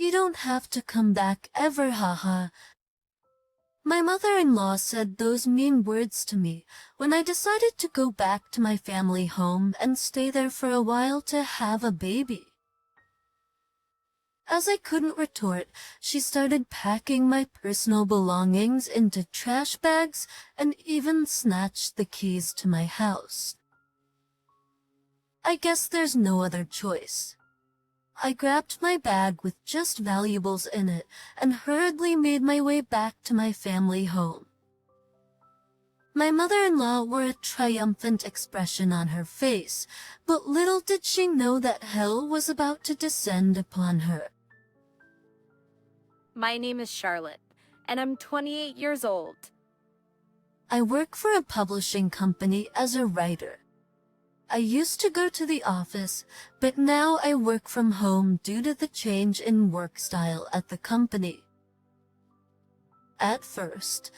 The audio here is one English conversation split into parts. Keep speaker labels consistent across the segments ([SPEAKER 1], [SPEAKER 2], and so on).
[SPEAKER 1] you don't have to come back ever, haha. My mother-in-law said those mean words to me when I decided to go back to my family home and stay there for a while to have a baby. As I couldn't retort, she started packing my personal belongings into trash bags and even snatched the keys to my house. I guess there's no other choice. I grabbed my bag with just valuables in it and hurriedly made my way back to my family home. My mother-in-law wore a triumphant expression on her face, but little did she know that hell was about to descend upon her.
[SPEAKER 2] My name is Charlotte, and I'm 28 years old.
[SPEAKER 1] I work for a publishing company as a writer. I used to go to the office, but now I work from home due to the change in work style at the company. At first,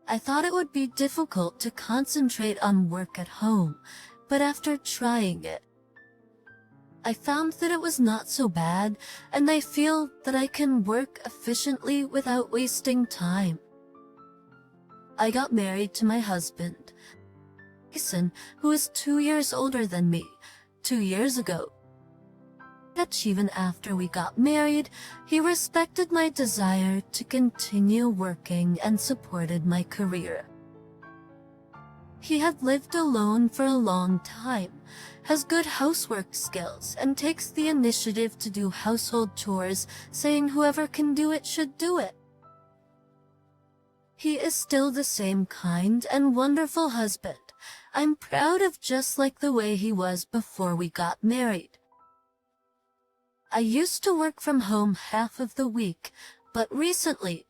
[SPEAKER 1] I thought it would be difficult to concentrate on work at home, but after trying it, I found that it was not so bad, and I feel that I can work efficiently without wasting time. I got married to my husband, Jason, who is 2 years older than me, 2 years ago. Yet even after we got married, he respected my desire to continue working and supported my career. He had lived alone for a long time, has good housework skills, and takes the initiative to do household chores, saying whoever can do it should do it. He is still the same kind and wonderful husband I'm proud of, just like the way he was before we got married. I used to work from home half of the week, but recently,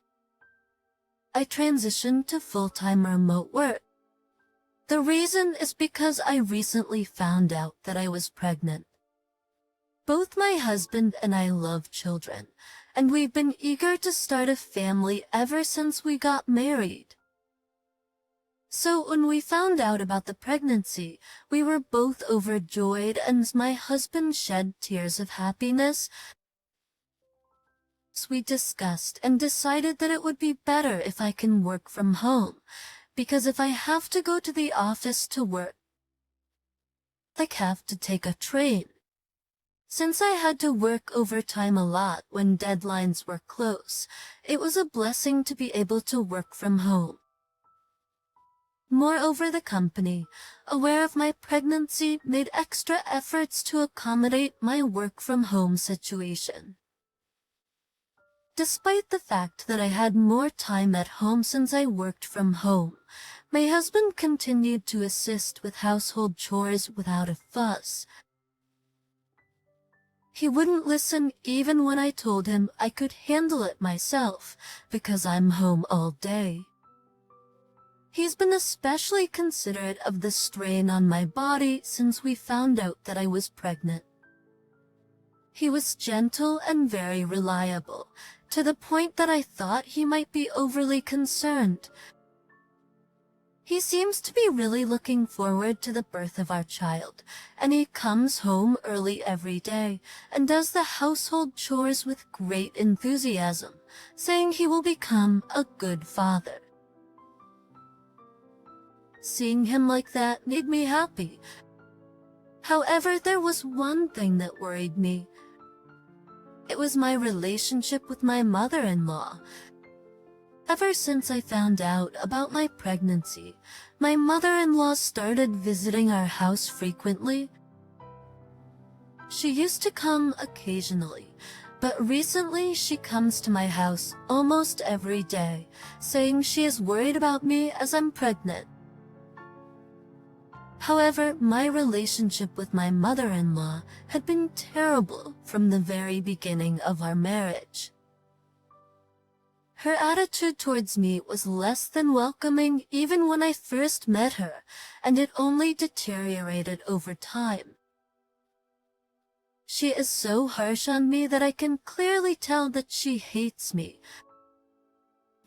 [SPEAKER 1] I transitioned to full-time remote work. The reason is because I recently found out that I was pregnant. Both my husband and I love children, and we've been eager to start a family ever since we got married. So when we found out about the pregnancy, we were both overjoyed, and my husband shed tears of happiness. So we discussed and decided that it would be better if I can work from home, because if I have to go to the office to work, I have to take a train. Since I had to work overtime a lot when deadlines were close, it was a blessing to be able to work from home. Moreover, the company, aware of my pregnancy, made extra efforts to accommodate my work-from-home situation. Despite the fact that I had more time at home since I worked from home, my husband continued to assist with household chores without a fuss. He wouldn't listen even when I told him I could handle it myself, because I'm home all day. He's been especially considerate of the strain on my body since we found out that I was pregnant. He was gentle and very reliable, to the point that I thought he might be overly concerned. He seems to be really looking forward to the birth of our child, and he comes home early every day and does the household chores with great enthusiasm, saying he will become a good father. Seeing him like that made me happy. However, there was one thing that worried me. It was my relationship with my mother-in-law. Ever since I found out about my pregnancy, my mother-in-law started visiting our house frequently. She used to come occasionally, but recently she comes to my house almost every day, saying she is worried about me as I'm pregnant. However, my relationship with my mother-in-law had been terrible from the very beginning of our marriage. Her attitude towards me was less than welcoming even when I first met her, and it only deteriorated over time. She is so harsh on me that I can clearly tell that she hates me.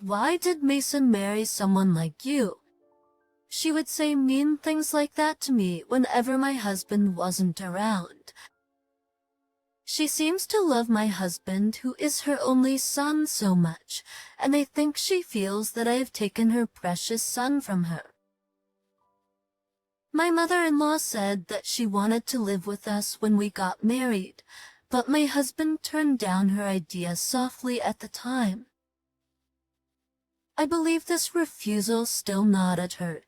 [SPEAKER 1] "Why did Mason marry someone like you?" She would say mean things like that to me whenever my husband wasn't around. She seems to love my husband, who is her only son, so much, and I think she feels that I have taken her precious son from her. My mother-in-law said that she wanted to live with us when we got married, but my husband turned down her idea softly at the time. I believe this refusal still gnawed at her.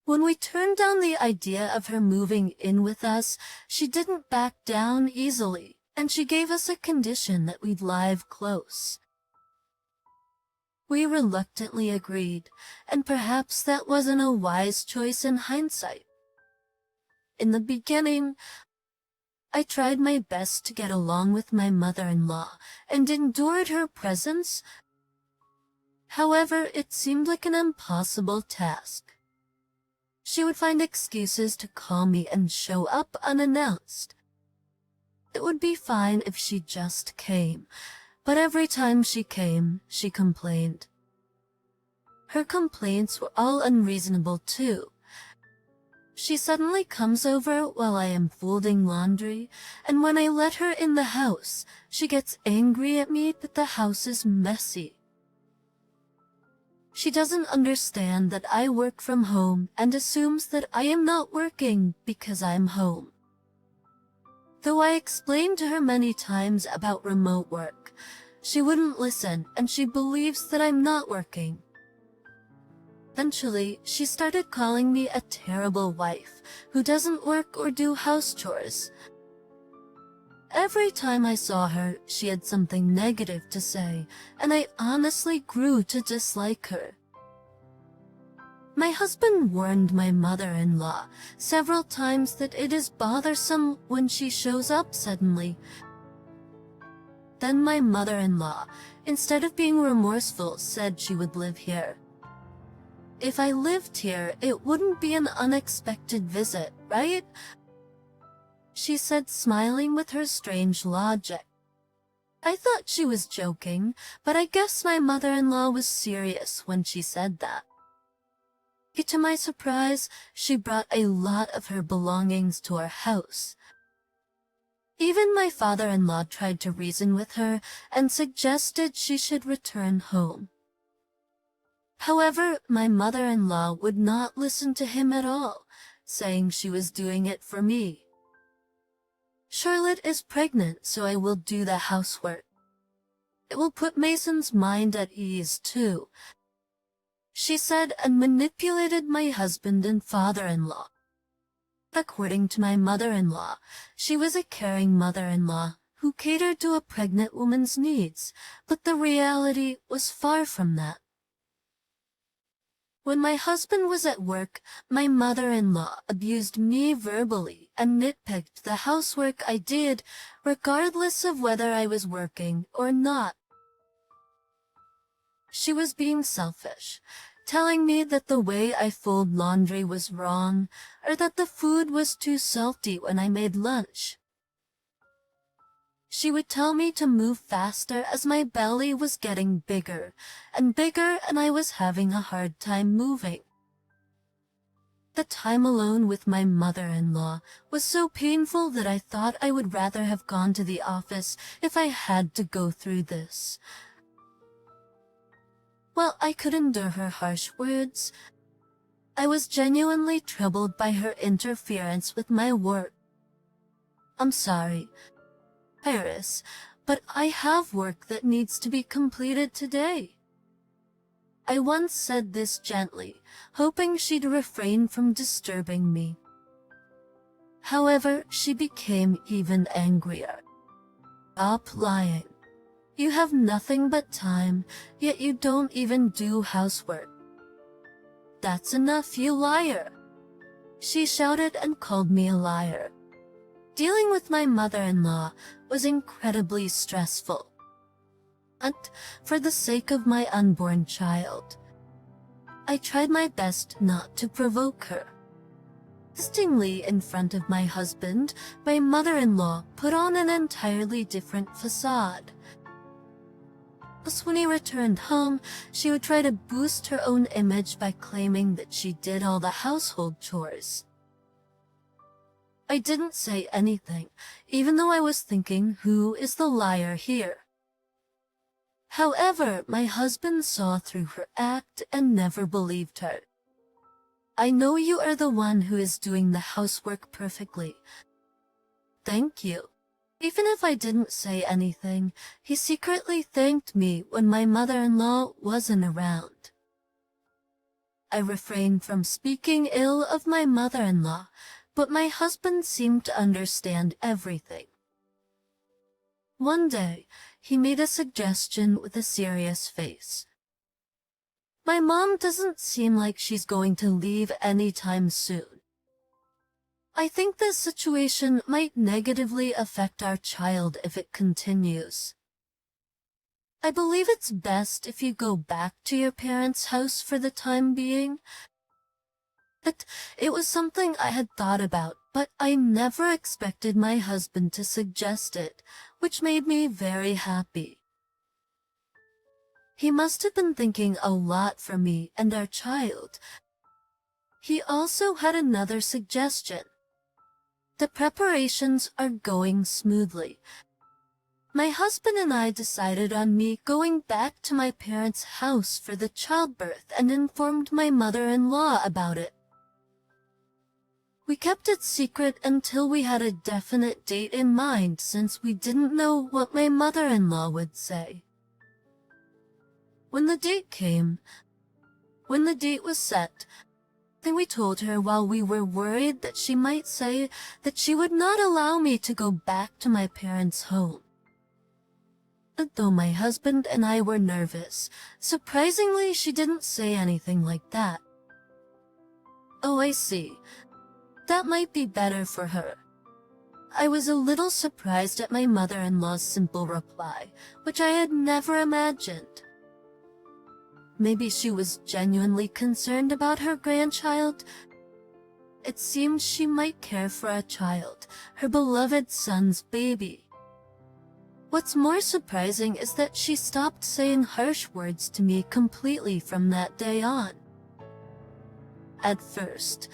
[SPEAKER 1] When we turned down the idea of her moving in with us, she didn't back down easily, and she gave us a condition that we'd live close. We reluctantly agreed, and perhaps that wasn't a wise choice in hindsight. In the beginning, I tried my best to get along with my mother-in-law and endured her presence. However, it seemed like an impossible task. She would find excuses to call me and show up unannounced. It would be fine if she just came, but every time she came, she complained. Her complaints were all unreasonable too. She suddenly comes over while I am folding laundry, and when I let her in the house, she gets angry at me that the house is messy. She doesn't understand that I work from home and assumes that I am not working because I'm home. Though I explained to her many times about remote work, she wouldn't listen, and she believes that I'm not working. Eventually, she started calling me a terrible wife who doesn't work or do house chores. Every time I saw her, she had something negative to say, and I honestly grew to dislike her. My husband warned my mother-in-law several times that it is bothersome when she shows up suddenly. Then my mother-in-law, instead of being remorseful, said she would live here. If I lived here, it wouldn't be an unexpected visit, right? She said, smiling with her strange logic. I thought she was joking, but I guess my mother-in-law was serious when she said that. To my surprise, she brought a lot of her belongings to our house. Even my father-in-law tried to reason with her and suggested she should return home. However, my mother-in-law would not listen to him at all, saying she was doing it for me. Charlotte is pregnant, so I will do the housework. It will put Mason's mind at ease, too, she said, and manipulated my husband and father-in-law. According to my mother-in-law, she was a caring mother-in-law who catered to a pregnant woman's needs, but the reality was far from that. When my husband was at work, my mother-in-law abused me verbally and nitpicked the housework I did, regardless of whether I was working or not. She was being selfish, telling me that the way I fold laundry was wrong, or that the food was too salty when I made lunch. She would tell me to move faster as my belly was getting bigger, and I was having a hard time moving. The time alone with my mother-in-law was so painful that I thought I would rather have gone to the office if I had to go through this. While I could endure her harsh words, I was genuinely troubled by her interference with my work. I'm sorry, Iris, but I have work that needs to be completed today. I once said this gently, hoping she'd refrain from disturbing me. However, she became even angrier. Stop lying. You have nothing but time, yet you don't even do housework. That's enough, you liar! She shouted and called me a liar. Dealing with my mother-in-law was incredibly stressful. And for the sake of my unborn child, I tried my best not to provoke her. Interestingly, in front of my husband, my mother-in-law put on an entirely different facade. When he returned home, she would try to boost her own image by claiming that she did all the household chores. I didn't say anything, even though I was thinking, who is the liar here? However, my husband saw through her act and never believed her. I know you are the one who is doing the housework perfectly. Thank you. Even if I didn't say anything, he secretly thanked me when my mother-in-law wasn't around. I refrained from speaking ill of my mother-in-law, but my husband seemed to understand everything. One day, he made a suggestion with a serious face. My mom doesn't seem like she's going to leave anytime soon. I think this situation might negatively affect our child if it continues. I believe it's best if you go back to your parents' house for the time being. It was something I had thought about, but I never expected my husband to suggest it, which made me very happy. He must have been thinking a lot for me and our child. He also had another suggestion. The preparations are going smoothly. My husband and I decided on me going back to my parents' house for the childbirth and informed my mother-in-law about it. We kept it secret until we had a definite date in mind, since we didn't know what my mother-in-law would say. When the date was set, then we told her while we were worried that she might say that she would not allow me to go back to my parents' home. But though my husband and I were nervous, surprisingly she didn't say anything like that. Oh, I see. That might be better for her. I was a little surprised at my mother-in-law's simple reply, which I had never imagined. Maybe she was genuinely concerned about her grandchild. It seemed she might care for a child, her beloved son's baby. What's more surprising is that she stopped saying harsh words to me completely from that day on. At first,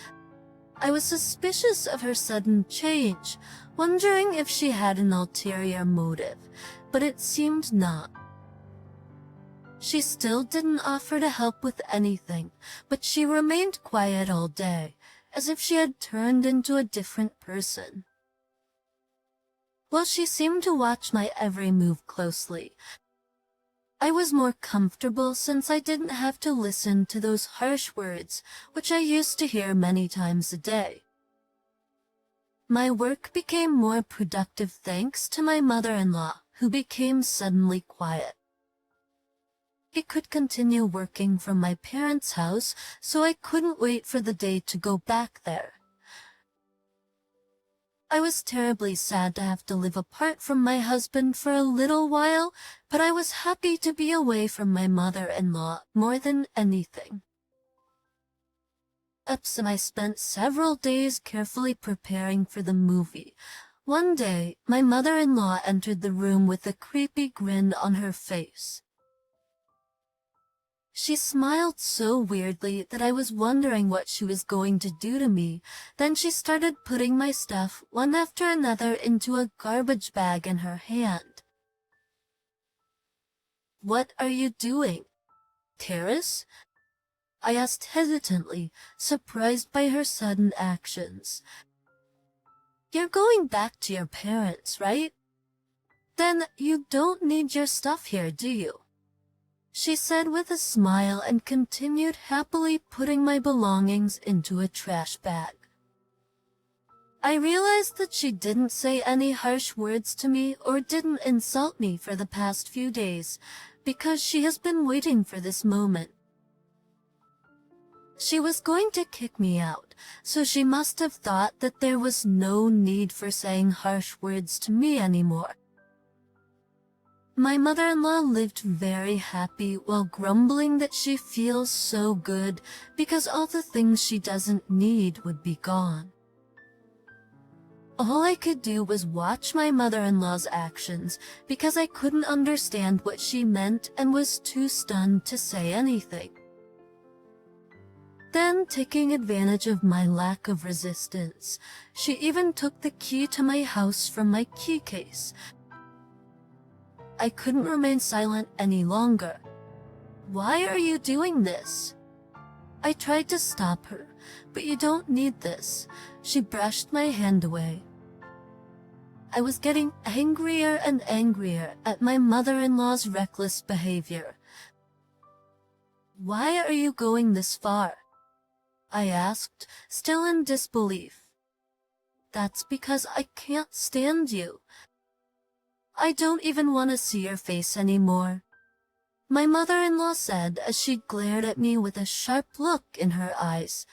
[SPEAKER 1] I was suspicious of her sudden change, wondering if she had an ulterior motive, but it seemed not. She still didn't offer to help with anything, but she remained quiet all day, as if she had turned into a different person. While she seemed to watch my every move closely, I was more comfortable since I didn't have to listen to those harsh words which I used to hear many times a day. My work became more productive thanks to my mother-in-law, who became suddenly quiet. I could continue working from my parents' house, so I couldn't wait for the day to go back there. I was terribly sad to have to live apart from my husband for a little while, but I was happy to be away from my mother-in-law more than anything. And I spent several days carefully preparing for the movie. One day, my mother-in-law entered the room with a creepy grin on her face. She smiled so weirdly that I was wondering what she was going to do to me. Then she started putting my stuff one after another into a garbage bag in her hand. "What are you doing, Terrace?" I asked hesitantly, surprised by her sudden actions. "You're going back to your parents, right? Then you don't need your stuff here, do you?" she said with a smile and continued happily putting my belongings into a trash bag. I realized that she didn't say any harsh words to me or didn't insult me for the past few days, because she has been waiting for this moment. She was going to kick me out, so she must have thought that there was no need for saying harsh words to me anymore. My mother-in-law lived very happy while grumbling that she feels so good because all the things she doesn't need would be gone. All I could do was watch my mother-in-law's actions because I couldn't understand what she meant and was too stunned to say anything. Then, taking advantage of my lack of resistance, she even took the key to my house from my key case. I couldn't remain silent any longer. "Why are you doing this?" I tried to stop her, "But you don't need this." She brushed my hand away. I was getting angrier and angrier at my mother-in-law's reckless behavior. "Why are you going this far?" I asked, still in disbelief. "That's because I can't stand you. I don't even want to see your face anymore," my mother-in-law said as she glared at me with a sharp look in her eyes.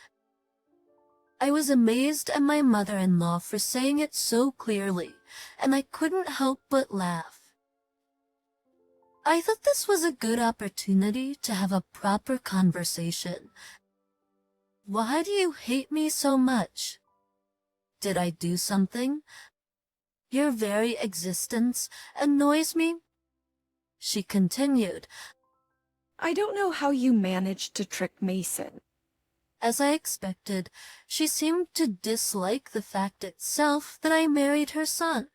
[SPEAKER 1] I was amazed at my mother-in-law for saying it so clearly, and I couldn't help but laugh. I thought this was a good opportunity to have a proper conversation. "Why do you hate me so much? Did I do something? Your very existence annoys me," she continued.
[SPEAKER 3] I don't know how you managed to trick Mason.
[SPEAKER 1] As I expected, she seemed to dislike the fact itself that I married her son.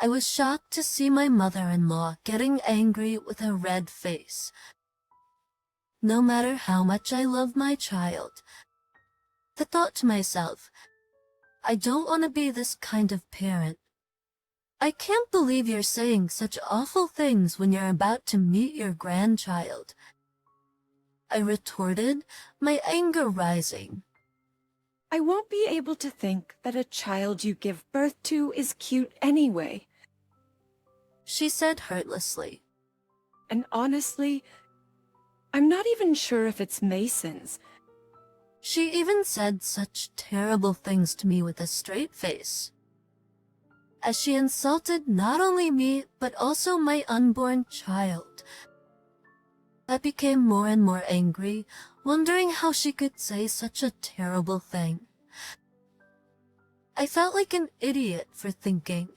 [SPEAKER 1] I was shocked to see my mother-in-law getting angry with a red face. No matter how much I love my child, I thought to myself, I don't want to be this kind of parent. "I can't believe you're saying such awful things when you're about to meet your grandchild," I retorted, my anger rising.
[SPEAKER 3] I won't be able to think that a child you give birth to is cute anyway.
[SPEAKER 1] She said hurtlessly.
[SPEAKER 3] And honestly, I'm not even sure if it's Mason's.
[SPEAKER 1] She even said such terrible things to me with a straight face, as she insulted not only me but also my unborn child. I became more and more angry, wondering how she could say such a terrible thing. I felt like an idiot for thinking,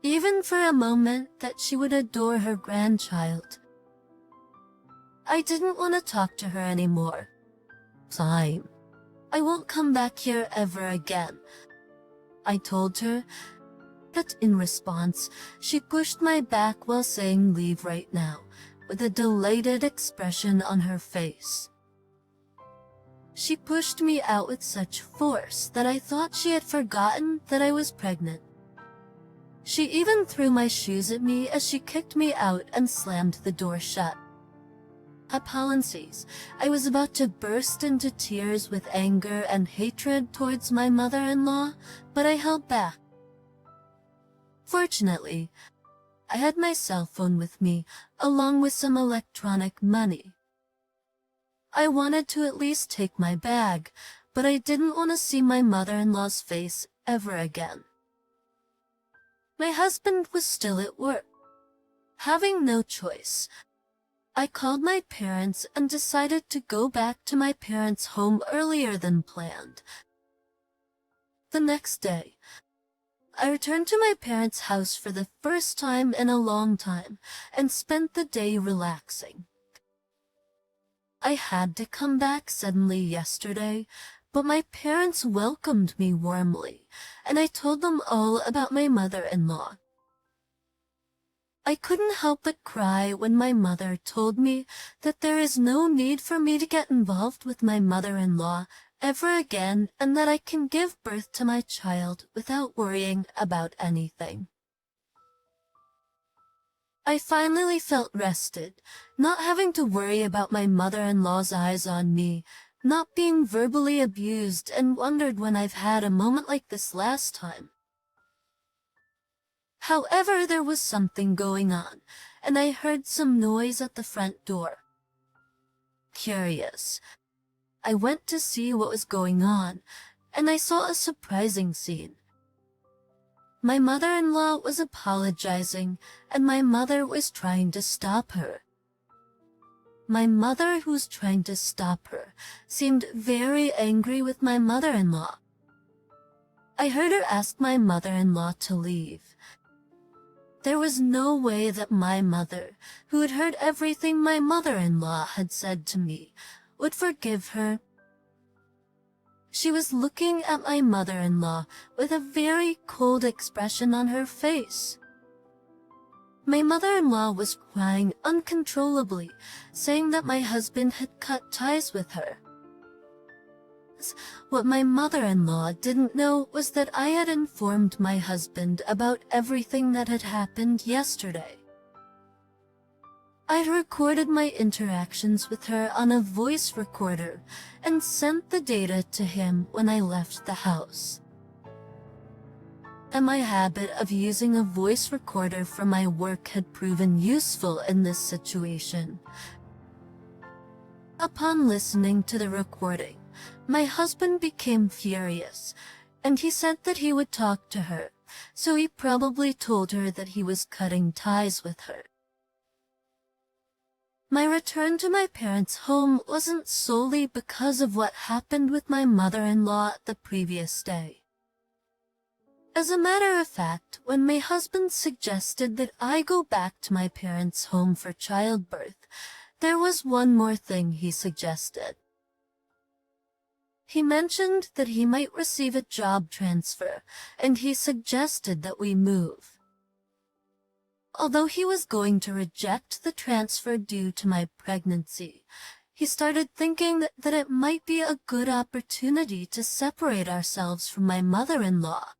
[SPEAKER 1] even for a moment, that she would adore her grandchild. I didn't want to talk to her anymore. "Fine. I won't come back here ever again," I told her. But in response, she pushed my back while saying, "Leave right now," with a delighted expression on her face. She pushed me out with such force that I thought she had forgotten that I was pregnant. She even threw my shoes at me as she kicked me out and slammed the door shut. Apologies. I was about to burst into tears with anger and hatred towards my mother-in-law, but I held back. Fortunately, I had my cell phone with me, along with some electronic money. I wanted to at least take my bag, but I didn't want to see my mother-in-law's face ever again. My husband was still at work. Having no choice, I called my parents and decided to go back to my parents' home earlier than planned. The next day, I returned to my parents' house for the first time in a long time and spent the day relaxing. I had to come back suddenly yesterday, but my parents welcomed me warmly, and I told them all about my mother-in-law. I couldn't help but cry when my mother told me that there is no need for me to get involved with my mother-in-law ever again, and that I can give birth to my child without worrying about anything. I finally felt rested, not having to worry about my mother-in-law's eyes on me, not being verbally abused, and wondered when I've had a moment like this last time. However, there was something going on, and I heard some noise at the front door. Curious, I went to see what was going on, and I saw a surprising scene. My mother-in-law was apologizing, and my mother was trying to stop her. My mother, who was trying to stop her, seemed very angry with my mother-in-law. I heard her ask my mother-in-law to leave. There was no way that my mother, who had heard everything my mother-in-law had said to me, would forgive her. She was looking at my mother-in-law with a very cold expression on her face. My mother-in-law was crying uncontrollably, saying that my husband had cut ties with her. What my mother-in-law didn't know was that I had informed my husband about everything that had happened yesterday. I'd recorded my interactions with her on a voice recorder and sent the data to him when I left the house. And my habit of using a voice recorder for my work had proven useful in this situation. Upon listening to the recording, my husband became furious, and he said that he would talk to her, so he probably told her that he was cutting ties with her. My return to my parents' home wasn't solely because of what happened with my mother-in-law the previous day. As a matter of fact, when my husband suggested that I go back to my parents' home for childbirth, there was one more thing he suggested. He mentioned that he might receive a job transfer, and he suggested that we move. Although he was going to reject the transfer due to my pregnancy, he started thinking that it might be a good opportunity to separate ourselves from my mother-in-law.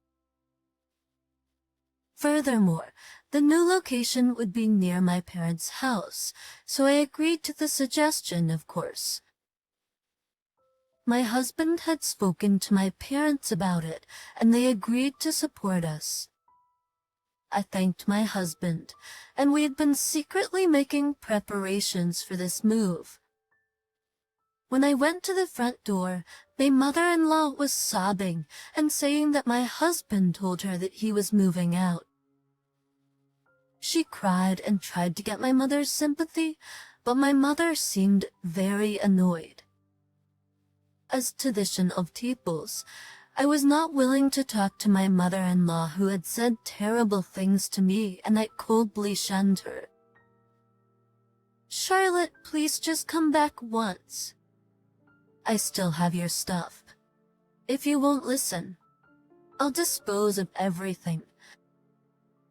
[SPEAKER 1] Furthermore, the new location would be near my parents' house, so I agreed to the suggestion, of course. My husband had spoken to my parents about it, and they agreed to support us. I thanked my husband, and we had been secretly making preparations for this move. When I went to the front door, my mother-in-law was sobbing and saying that my husband told her that he was moving out. She cried and tried to get my mother's sympathy, but my mother seemed very annoyed. As tradition of peoples, I was not willing to talk to my mother-in-law who had said terrible things to me, and I coldly shunned her. "Charlotte, please just come back once. I still have your stuff. If you won't listen, I'll dispose of everything."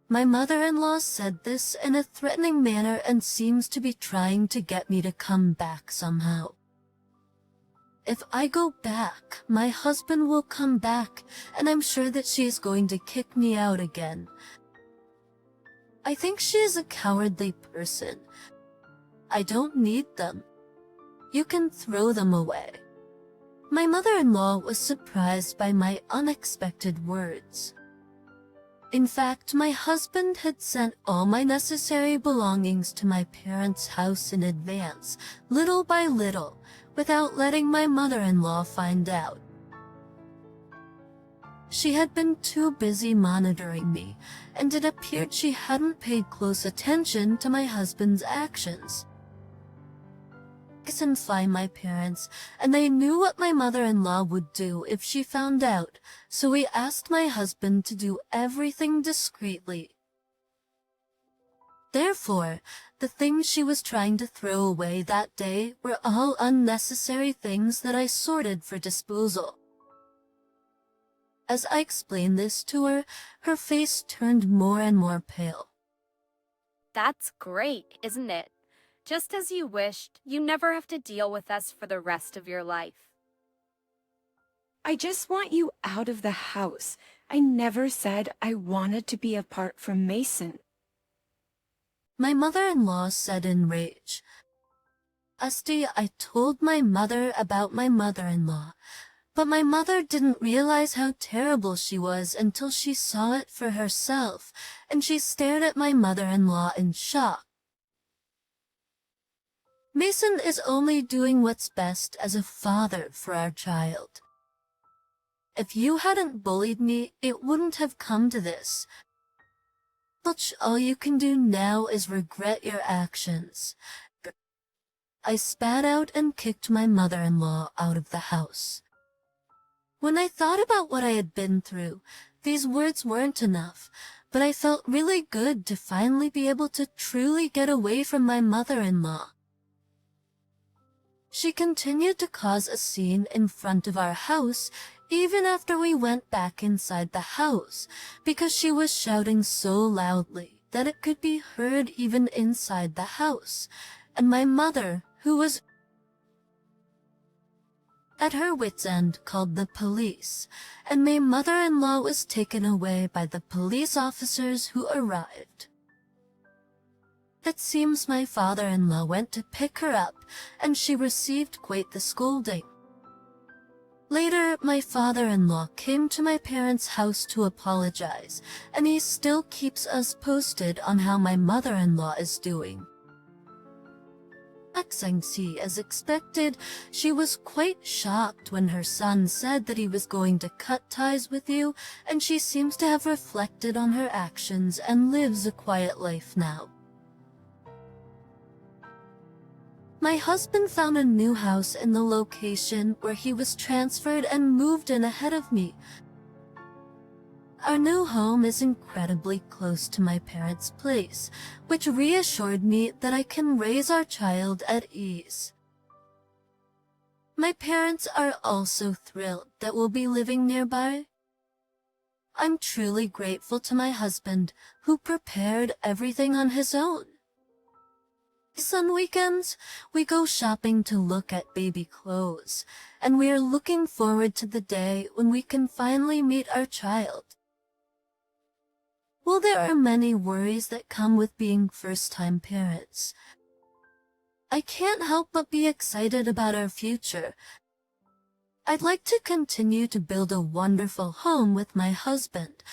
[SPEAKER 1] My mother-in-law said this in a threatening manner and seems to be trying to get me to come back somehow. If I go back, my husband will come back, and I'm sure that she is going to kick me out again. I think she is a cowardly person. I don't need them. You can throw them away. My mother-in-law was surprised by my unexpected words. In fact, my husband had sent all my necessary belongings to my parents' house in advance, little by little, without letting my mother-in-law find out. She had been too busy monitoring me, and it appeared she hadn't paid close attention to my husband's actions. I couldn't find my parents, and they knew what my mother-in-law would do if she found out, so we asked my husband to do everything discreetly. Therefore, the things she was trying to throw away that day were all unnecessary things that I sorted for disposal. As I explained this to her, her face turned more and more pale.
[SPEAKER 2] That's great, isn't it? Just as you wished, you never have to deal with us for the rest of your life.
[SPEAKER 3] I just want you out of the house. I never said I wanted to be apart from Mason.
[SPEAKER 1] My mother-in-law said in rage. Asti, I told my mother about my mother-in-law, but my mother didn't realize how terrible she was until she saw it for herself, and she stared at my mother-in-law in shock. Mason is only doing what's best as a father for our child. If you hadn't bullied me, it wouldn't have come to this. But all you can do now is regret your actions. I spat out and kicked my mother-in-law out of the house. When I thought about what I had been through, these words weren't enough, but I felt really good to finally be able to truly get away from my mother-in-law. She continued to cause a scene in front of our house even after we went back inside the house because she was shouting so loudly that it could be heard even inside the house, and my mother, who was at her wit's end, called the police, and my mother-in-law was taken away by the police officers who arrived. It seems my father-in-law went to pick her up, and she received quite the scolding. Later, my father-in-law came to my parents' house to apologize, and he still keeps us posted on how my mother-in-law is doing. As expected, she was quite shocked when her son said that he was going to cut ties with you, and she seems to have reflected on her actions and lives a quiet life now. My husband found a new house in the location where he was transferred and moved in ahead of me. Our new home is incredibly close to my parents' place, which reassured me that I can raise our child at ease. My parents are also thrilled that we'll be living nearby. I'm truly grateful to my husband, who prepared everything on his own. On weekends, we go shopping to look at baby clothes, and we are looking forward to the day when we can finally meet our child. Well, there are many worries that come with being first-time parents. I can't help but be excited about our future. I'd like to continue to build a wonderful home with my husband,